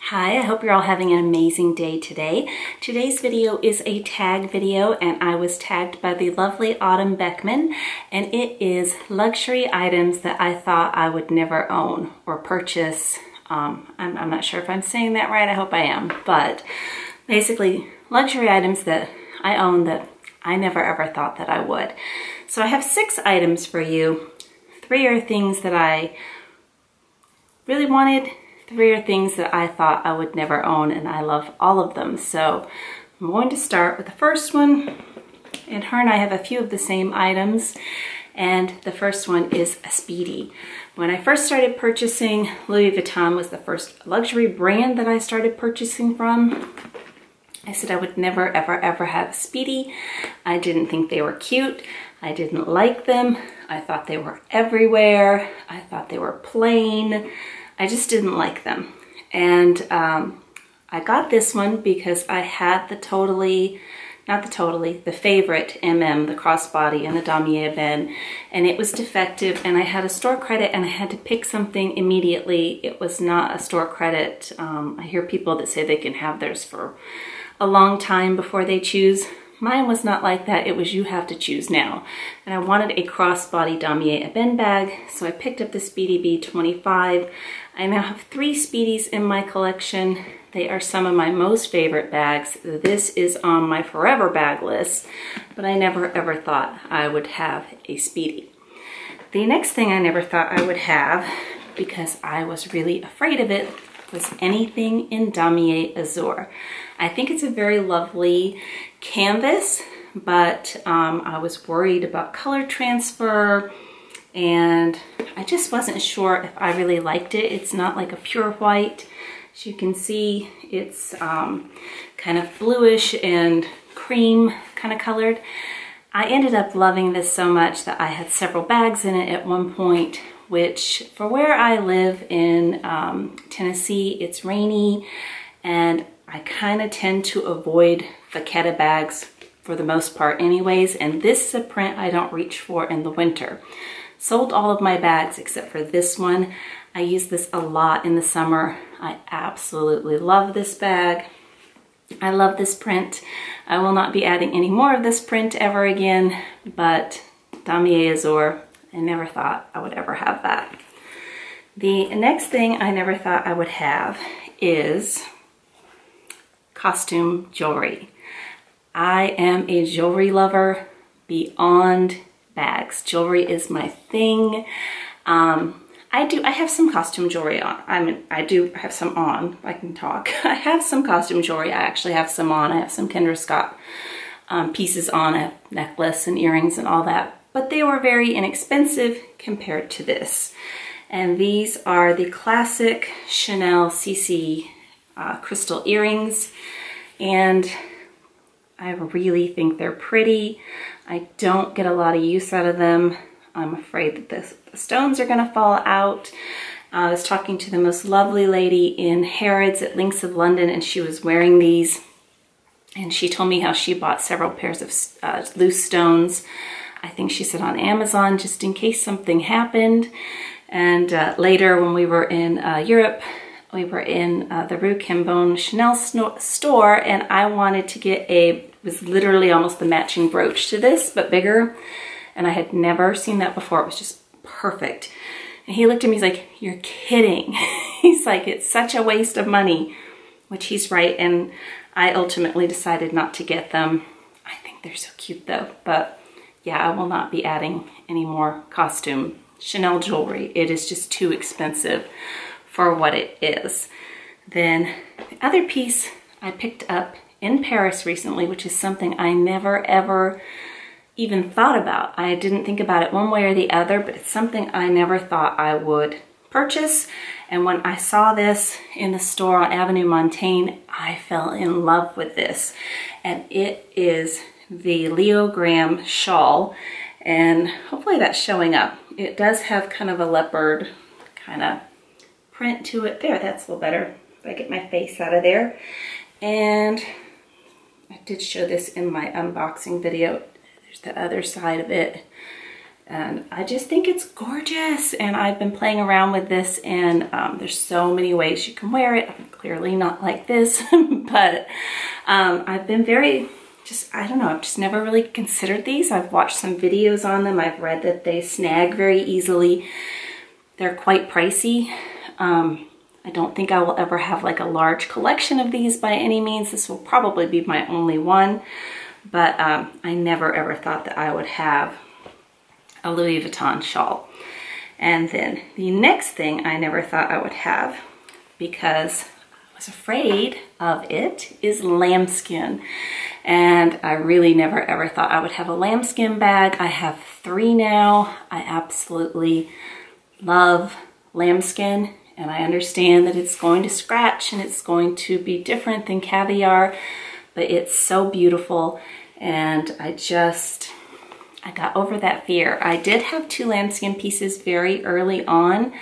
Hi, I hope you're all having an amazing day today. Today's video is a tag video and I was tagged by the lovely Autumn Beckman, and it is luxury items that I thought I would never own or purchase. I'm not sure if I'm saying that right, I hope I am, but basically luxury items that I own that I never ever thought that I would. So I have 6 items for you. 3 are things that I really wanted. 3 are things that I thought I would never own, and I love all of them. So I'm going to start with the first one, and her and I have a few of the same items, and the first one is a Speedy. When I first started purchasing, Louis Vuitton was the first luxury brand that I started purchasing from. I said I would never ever have a Speedy. I didn't think they were cute. I didn't like them. I thought they were everywhere. I thought they were plain. I just didn't like them. And I got this one because I had the favorite MM, the crossbody and the damier ebene, and it was defective, and I had a store credit and I had to pick something immediately. It was not a store credit. I hear people that say they can have theirs for a long time before they choose. Mine was not like that. It was you have to choose now. And I wanted a crossbody damier ebene bag, so I picked up the Speedy B25. I now have 3 Speedies in my collection. They are some of my most favorite bags. This is on my forever bag list, but I never ever thought I would have a Speedy. The next thing I never thought I would have, because I was really afraid of it, was anything in damier azur. I think it's a very lovely canvas, but I was worried about color transfer, and I just wasn't sure if I really liked it. It's not like a pure white. As you can see, it's kind of bluish and cream kind of colored. I ended up loving this so much that I had several bags in it at one point, which for where I live in Tennessee, it's rainy, and I kind of tend to avoid vachetta bags for the most part anyways, and this is a print I don't reach for in the winter. Sold all of my bags except for this one. I use this a lot in the summer. I absolutely love this bag. I love this print. I will not be adding any more of this print ever again, but damier azur, I never thought I would ever have that. The next thing I never thought I would have is costume jewelry. I am a jewelry lover beyond bags. Jewelry is my thing. I have some costume jewelry on. I do have some on. I can talk. I have some costume jewelry. I actually have some on. I have some Kendra Scott pieces on, a necklace and earrings and all that. But they were very inexpensive compared to this. And these are the classic Chanel CC crystal earrings. And I really think they're pretty. I don't get a lot of use out of them. I'm afraid that the stones are gonna fall out. I was talking to the most lovely lady in Harrods at Links of London, and she was wearing these, and she told me how she bought several pairs of loose stones. I think she said on Amazon, just in case something happened. And later when we were in Europe, we were in the Rue Cambon Chanel store, and I wanted to get it was literally almost the matching brooch to this, but bigger. And I had never seen that before. It was just perfect. And he looked at me, he's like, "You're kidding." He's like, "It's such a waste of money," which he's right. And I ultimately decided not to get them. I think they're so cute though. But yeah, I will not be adding any more costume Chanel jewelry. It is just too expensive for what it is. Then the other piece I picked up in Paris recently, which is something I never ever even thought about. I didn't think about it one way or the other, but it's something I never thought I would purchase. And when I saw this in the store on Avenue Montaigne, I fell in love with this. And it is the Leo Graham shawl, and hopefully that's showing up. It does have kind of a leopard kind of print to it. There, that's a little better if I get my face out of there. And I did show this in my unboxing video. There's the other side of it And I just think it's gorgeous. And I've been playing around with this, and there's so many ways you can wear it. I'm clearly not like this, but I've been I don't know, I've just never really considered these. I've watched some videos on them. I've read that they snag very easily. They're quite pricey. I don't think I will ever have like a large collection of these by any means. This will probably be my only one, but I never ever thought that I would have a Louis Vuitton shawl. And then the next thing I never thought I would have, because I was afraid of it, is lambskin. And I really never ever thought I would have a lambskin bag. I have 3 now. I absolutely love lambskin, and I understand that it's going to scratch and it's going to be different than caviar, but it's so beautiful, and I got over that fear. I did have 2 lambskin pieces very early on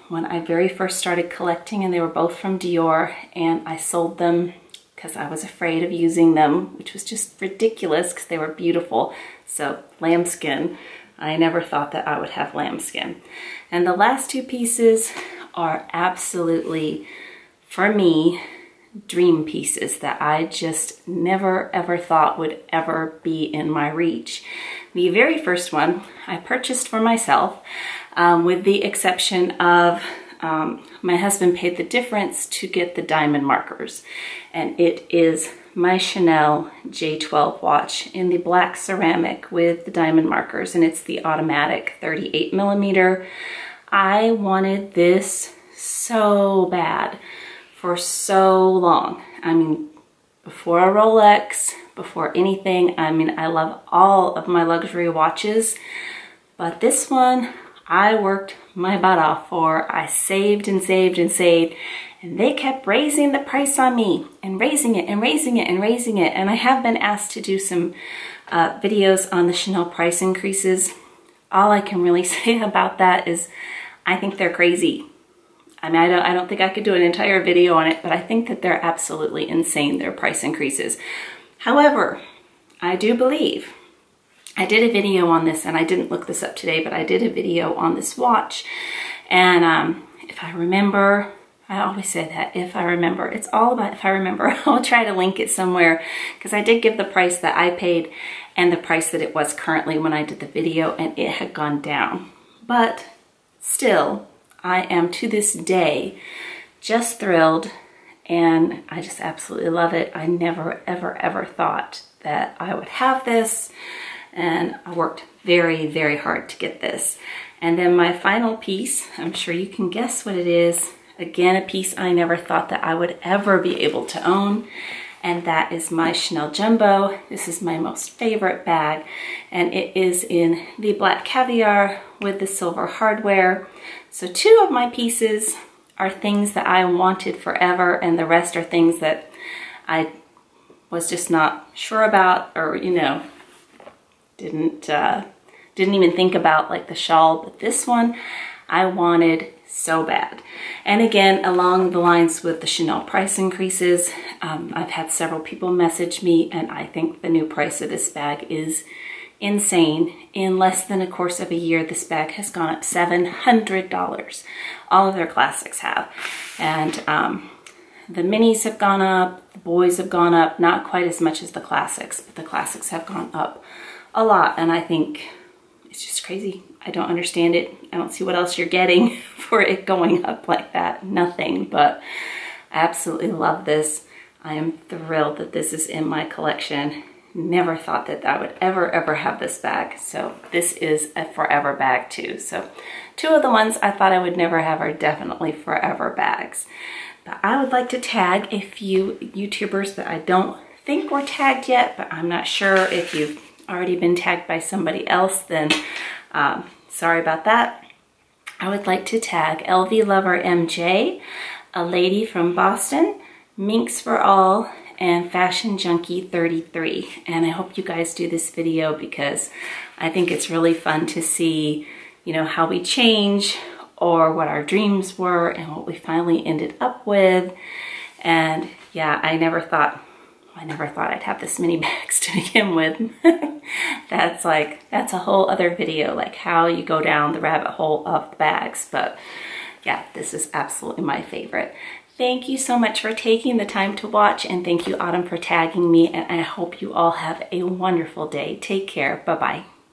when I very first started collecting, and they were both from Dior, and I sold them because I was afraid of using them, which was just ridiculous because they were beautiful. So lambskin, I never thought that I would have lambskin. And the last 2 pieces are absolutely, for me, dream pieces that I just never ever thought would ever be in my reach. The very first one I purchased for myself, with the exception of my husband paid the difference to get the diamond markers, and it is my Chanel J12 watch in the black ceramic with the diamond markers, and it's the automatic 38mm. I wanted this so bad for so long. I mean, before a Rolex, before anything. I mean, I love all of my luxury watches, but this one I worked my butt off for. I saved and saved and saved, and they kept raising the price on me and raising it and raising it and raising it. And I have been asked to do some videos on the Chanel price increases. All I can really say about that is I think they're crazy. I mean, I don't think I could do an entire video on it, but I think that they're absolutely insane, their price increases. However, I do believe, I did a video on this, and I didn't look this up today, but I did a video on this watch. And if I remember, I always say that, if I remember, it's all about if I remember. I'll try to link it somewhere, because I did give the price that I paid and the price that it was currently when I did the video, and it had gone down. But still, I am to this day just thrilled, and I just absolutely love it. I never, ever, ever thought that I would have this, and I worked very, very hard to get this. And then my final piece, I'm sure you can guess what it is. Again, a piece I never thought that I would ever be able to own, and that is my Chanel Jumbo. This is my most favorite bag, and it is in the black caviar with the silver hardware. So 2 of my pieces are things that I wanted forever, and the rest are things that I was just not sure about, or, you know, didn't even think about, like the shawl. But this one I wanted so bad. And again, along the lines with the Chanel price increases, I've had several people message me, and I think the new price of this bag is insane. In less than a course of a year, this bag has gone up $700. All of their classics have. And the minis have gone up, the boys have gone up, not quite as much as the classics, but the classics have gone up a lot. And I think it's just crazy. I don't understand it. I don't see what else you're getting for it going up like that. Nothing, but I absolutely love this. I am thrilled that this is in my collection. Never thought that I would ever have this bag. So this is a forever bag too. So 2 of the ones I thought I would never have are definitely forever bags. But I would like to tag a few YouTubers that I don't think were tagged yet, but I'm not sure. If you've already been tagged by somebody else, then sorry about that. I would like to tag LV Lover MJ, a lady from Boston, Minx for All, and Fashion Junkie 33. And I hope you guys do this video because I think it's really fun to see, you know, how we change, or what our dreams were and what we finally ended up with. And yeah, I never thought I'd have this many bags to begin with. that's a whole other video, like how you go down the rabbit hole of the bags. But yeah, this is absolutely my favorite. Thank you so much for taking the time to watch, and thank you, Autumn, for tagging me, and I hope you all have a wonderful day. Take care. Bye-bye.